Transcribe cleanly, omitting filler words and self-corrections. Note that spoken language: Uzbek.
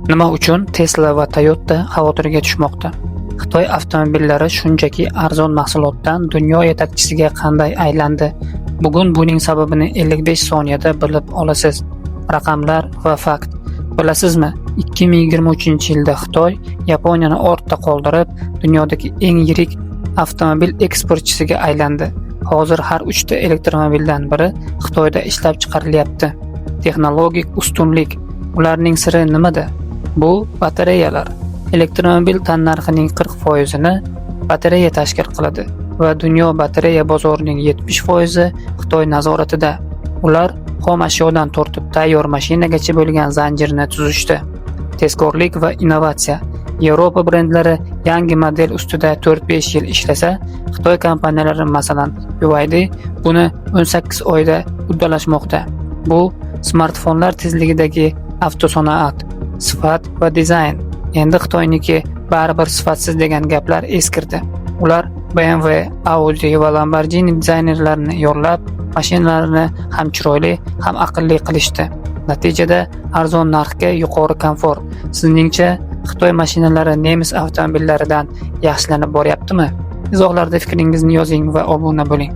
Nima uchun Tesla va Toyota xavotirga tushmoqda? Xitoy avtomobillari shunchaki arzon mahsulotdan dunyo yetakchisiga qanday aylandi? Bugun buning sababini 55 soniyada bilib olasiz. Raqamlar va fakt. Bilasizmi, 2023-yilda Xitoy Yaponiyani ortda qoldirib, dunyodagi eng yirik avtomobil eksportchisiga aylandi. Hozir har 3 ta elektromobildan biri Xitoyda ishlab chiqarilyapti. Texnologik ustunlik. Ularning siri nimada? Bu batareyalar. Elektromobil tannarxining 40%ni batareya tashkil qiladi va dunyo batareya bozorining 70% Xitoy nazoratida. Ular xom ashyodan tortib tayyor mashinagacha bo'lgan zanjirni tuzishdi. Tezkorlik va innovatsiya. Yevropa brendlari yangi model ustida 4-5 yil ishlasa, Xitoy kompaniyalari, masalan, BYD buni 18 oyda uddalashmoqda. Bu smartfonlar tezligidagi avtosanoat, sifat va dizayn. Endi Xitoyniki baribir sifatsiz degan gaplar eskirdi. Ular BMW, Audi va Lamborghini dizaynerlarini yollab, mashinalarini ham chiroyli, ham aqlli qilishdi. Natijada arzon narxga yuqori komfort. Sizningcha Xitoy mashinalari nemis avtomobillaridan yaxshilanib boryaptimi? Izohlarda fikringizni yozing va obuna bo'ling.